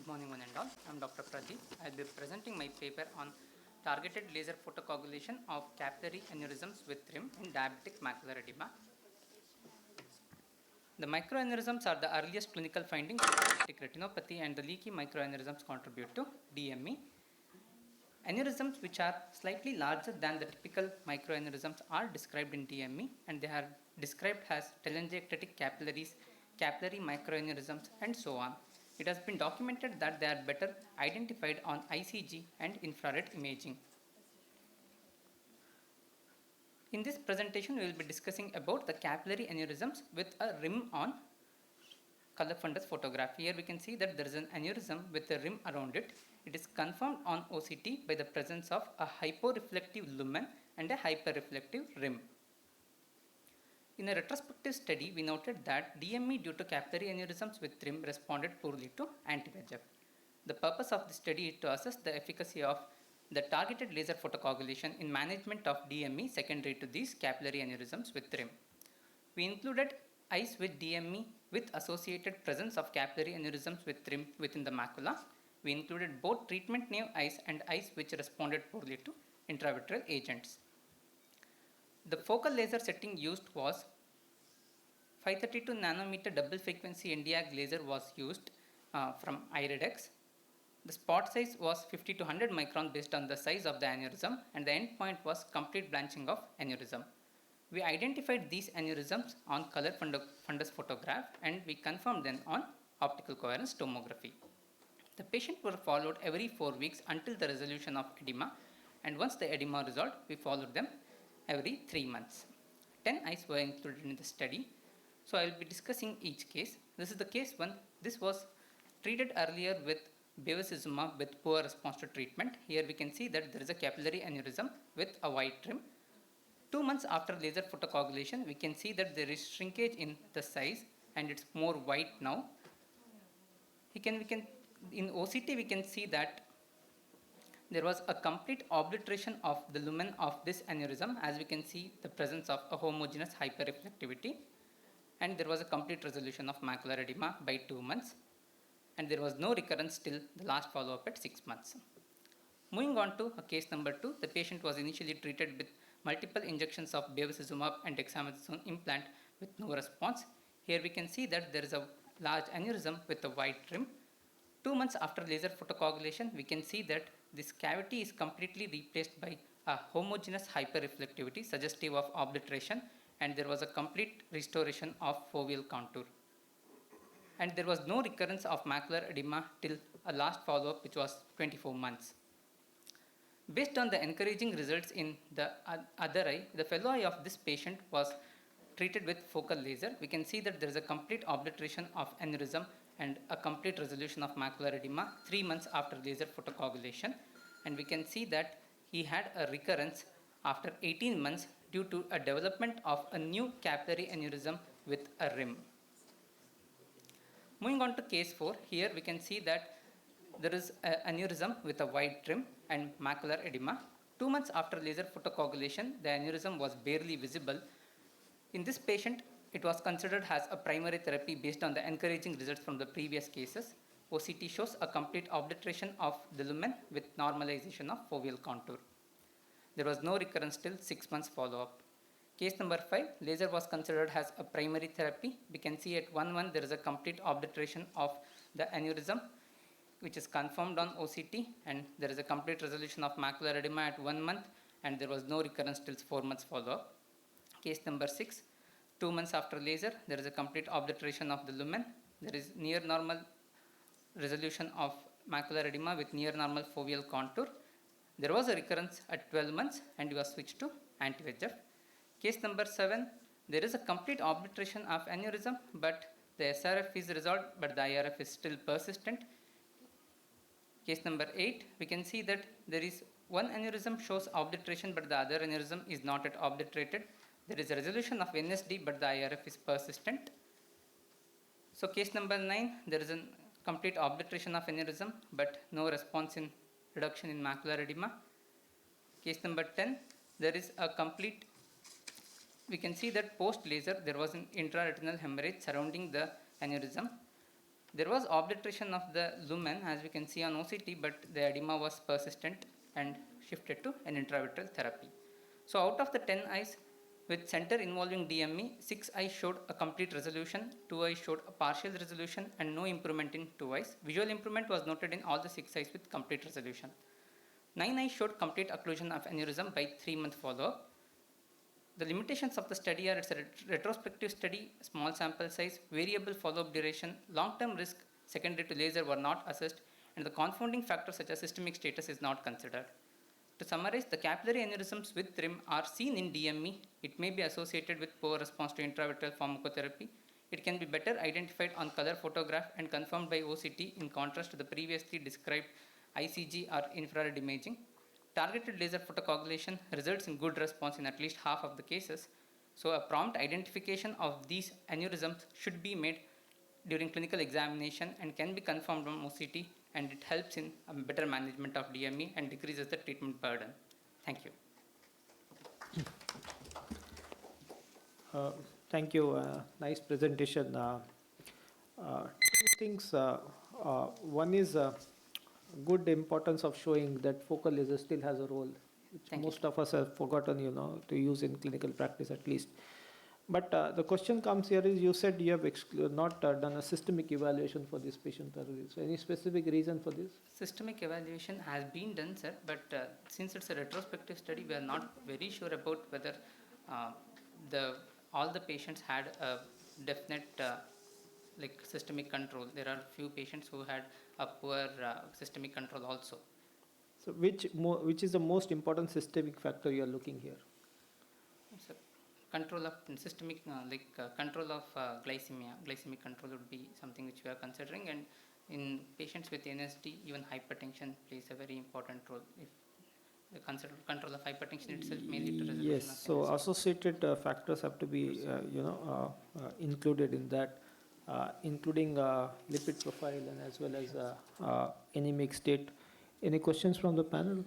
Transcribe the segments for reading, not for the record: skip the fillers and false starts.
Good morning one and all. I am Dr. Pradeep. I will be presenting my paper on targeted laser photocoagulation of capillary aneurysms with rim in diabetic macular edema. The microaneurysms are the earliest clinical findings of diabetic retinopathy, and the leaky microaneurysms contribute to DME. Aneurysms which are slightly larger than the typical microaneurysms are described in DME, and they are described as telangiectatic capillaries, capillary microaneurysms, and so on. It has been documented that they are better identified on ICG and infrared imaging. In this presentation, we will be discussing about the capillary aneurysms with a rim on color fundus photograph. Here we can see that there is an aneurysm with a rim around it. It is confirmed on OCT by the presence of a hyporeflective lumen and a hyperreflective rim. In a retrospective study, we noted that DME due to capillary aneurysms with rim responded poorly to anti-VEGF. The purpose of the study is to assess the efficacy of the targeted laser photocoagulation in management of DME secondary to these capillary aneurysms with rim. We included eyes with DME with associated presence of capillary aneurysms with rim within the macula. We included both treatment naive eyes and eyes which responded poorly to intravitreal agents. The focal laser setting used was 532 nanometer double frequency Nd:YAG laser was used from Iridex. The spot size was 50 to 100 micron based on the size of the aneurysm, and the endpoint was complete blanching of aneurysm. We identified these aneurysms on color fundus photograph, and we confirmed them on optical coherence tomography. The patients were followed every 4 weeks until the resolution of edema, and once the edema resolved, we followed them every 3 months. 10 eyes were included in the study. So I will be discussing each case. This is the case 1. This was treated earlier with bevacizumab with poor response to treatment. Here we can see that there is a capillary aneurysm with a white rim. 2 months after laser photocoagulation, we can see that there is shrinkage in the size and it's more white now. In OCT we can see that there was a complete obliteration of the lumen of this aneurysm, as we can see the presence of a homogeneous hyperreflectivity, and there was a complete resolution of macular edema by 2 months, and there was no recurrence till the last follow-up at 6 months. Moving on to case number 2, the patient was initially treated with multiple injections of bevacizumab and dexamethasone implant with no response. Here we can see that there is a large aneurysm with a white rim. 2 months after laser photocoagulation, we can see that this cavity is completely replaced by a homogeneous hyperreflectivity suggestive of obliteration, and there was a complete restoration of foveal contour. And there was no recurrence of macular edema till a last follow-up, which was 24 months. Based on the encouraging results in the other eye, the fellow eye of this patient was treated with focal laser. We can see that there is a complete obliteration of aneurysm and a complete resolution of macular edema 3 months after laser photocoagulation, and we can see that he had a recurrence after 18 months due to a development of a new capillary aneurysm with a rim. Moving on to case 4, here we can see that there is an aneurysm with a white rim and macular edema. 2 months after laser photocoagulation, the aneurysm was barely visible. In this patient, it was considered as a primary therapy based on the encouraging results from the previous cases. OCT shows a complete obliteration of the lumen with normalization of foveal contour. There was no recurrence till 6 months follow-up. Case number 5, laser was considered as a primary therapy. We can see at 1 month there is a complete obliteration of the aneurysm, which is confirmed on OCT, and there is a complete resolution of macular edema at 1 month, and there was no recurrence till 4 months follow-up. Case number 6, 2 months after laser, there is a complete obliteration of the lumen. There is near normal resolution of macular edema with near normal foveal contour. There was a recurrence at 12 months, and he was switched to anti-VEGF. Case number 7, there is a complete obliteration of aneurysm, but the SRF is resolved, but the IRF is still persistent. Case number 8, we can see that there is one aneurysm shows obliteration, but the other aneurysm is not yet obliterated. There is a resolution of NSD, but the IRF is persistent. So case number 9, there is a complete obliteration of aneurysm, but no response in reduction in macular edema. Case number 10, there is a complete, we can see that post laser there was an intraretinal hemorrhage surrounding the aneurysm. There was obliteration of the lumen as we can see on OCT, but the edema was persistent and shifted to an intravitreal therapy. So out of the 10 eyes with center involving DME, 6 eyes showed a complete resolution, 2 eyes showed a partial resolution and no improvement in 2 eyes. Visual improvement was noted in all the 6 eyes with complete resolution. 9 eyes showed complete occlusion of aneurysm by 3-month follow-up. The limitations of the study are it's a retrospective study, small sample size, variable follow-up duration, long-term risk secondary to laser were not assessed, and the confounding factors such as systemic status is not considered. To summarize, the capillary aneurysms with rim are seen in DME. It may be associated with poor response to intravitreal pharmacotherapy. It can be better identified on color photograph and confirmed by OCT in contrast to the previously described ICG or infrared imaging. Targeted laser photocoagulation results in good response in at least half of the cases. So a prompt identification of these aneurysms should be made during clinical examination and can be confirmed on OCT, and it helps in a better management of DME and decreases the treatment burden. Thank you. Thank you. Nice presentation. Two things. One is good importance of showing that focal laser still has a role, which most of us have forgotten, to use in clinical practice at least. But the question comes here is, you said you have not done a systemic evaluation for this patient thoroughly. So any specific reason for this? Systemic evaluation has been done, sir, but since it's a retrospective study, we are not very sure about whether all the patients had a definite systemic control. There are few patients who had a poor systemic control also. So which is the most important systemic factor you are looking here? So, control of systemic control of glycemia. Glycemic control would be something which we are considering, and in patients with NSD, even hypertension plays a very important role. If the control of hypertension itself may lead to resolution. Yes, of so NSD. associated factors have to be included in that, including lipid profile and as well as anemic state. Any questions from the panel?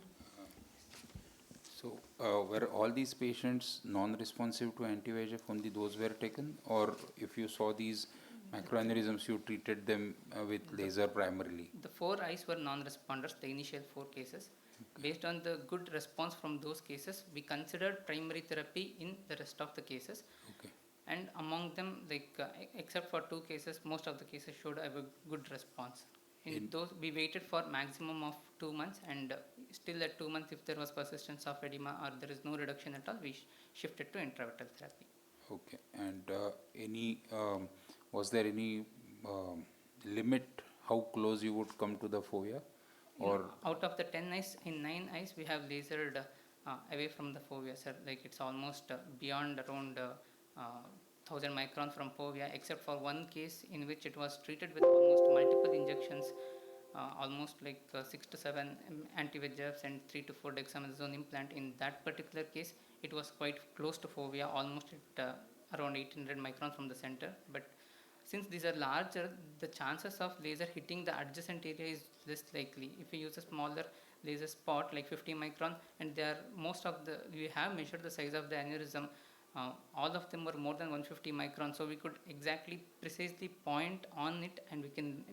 So, were all these patients non-responsive to anti-VEGF, only those were taken? Or if you saw these macroaneurysms, you treated them with laser primarily? The 4 eyes were non-responders, the initial 4 cases. Okay. Based on the good response from those cases, we considered primary therapy in the rest of the cases. Okay. And among them, except for 2 cases, most of the cases showed a good response. In those, we waited for maximum of 2 months, and still at 2 months, if there was persistence of edema or there is no reduction at all, we shifted to intravitreal therapy. Okay. And was there any limit how close you would come to the fovea? Or out of the 10 eyes, in 9 eyes, we have lasered away from the fovea, sir. It's almost beyond around 1000 microns from fovea, except for 1 case in which it was treated with almost multiple injections, almost 6 to 7 anti-VEGFs and 3 to 4 dexamethasone implant. In that particular case, it was quite close to fovea, almost at around 800 microns from the center. But since these are larger, the chances of laser hitting the adjacent area is less likely. If you use a smaller laser spot like 50 micron, and we have measured the size of the aneurysm, all of them were more than 150 microns, so we could exactly precisely point on it, and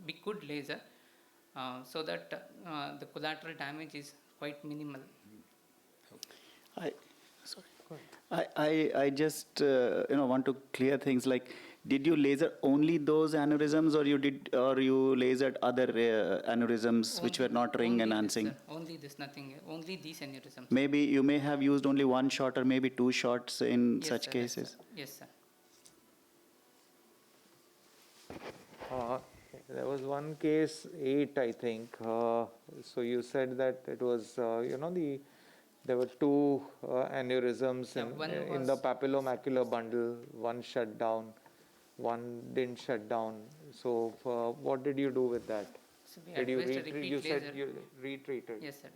we could laser so that the collateral damage is quite minimal. I just want to clear things. Did you laser only those aneurysms, or you lasered other aneurysms which were not ring enhancing? Only this, nothing. Only these aneurysms. Maybe you may have used only 1 shot or maybe 2 shots in such cases. Yes, sir. There was one case, 8, I think. So you said that it was, there were 2 aneurysms in the papillomacular bundle. 1 shut down, 1 didn't shut down. So what did you do with that? So did you retreat? You said you retreated. Yes, sir.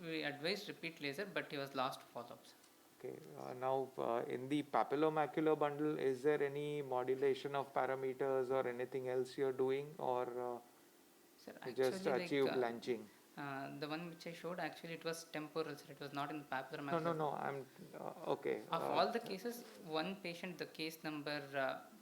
We advised repeat laser, but he was lost to follow-ups. Okay. Now, in the papillomacular bundle, is there any modulation of parameters or anything else you're doing, or sir, just achieve blanching? The one which I showed, actually, it was temporal, sir. It was not in the papillomacular. No. Okay. Of all the cases, one patient, the case number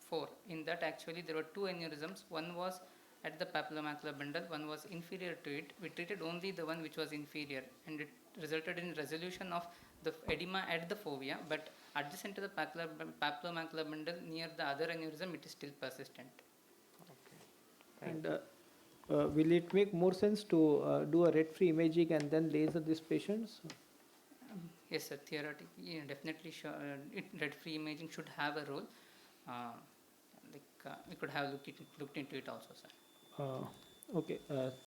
4, in that actually there were 2 aneurysms. One was at the papillomacular bundle, one was inferior to it. We treated only the one which was inferior, and it resulted in resolution of the edema at the fovea, but adjacent to the papillomacular bundle near the other aneurysm, it is still persistent. And will it make more sense to do a red-free imaging and then laser these patients? Yes, sir. Theoretically, yeah, definitely, red-free imaging should have a role. We could have looked into it also, sir. Okay.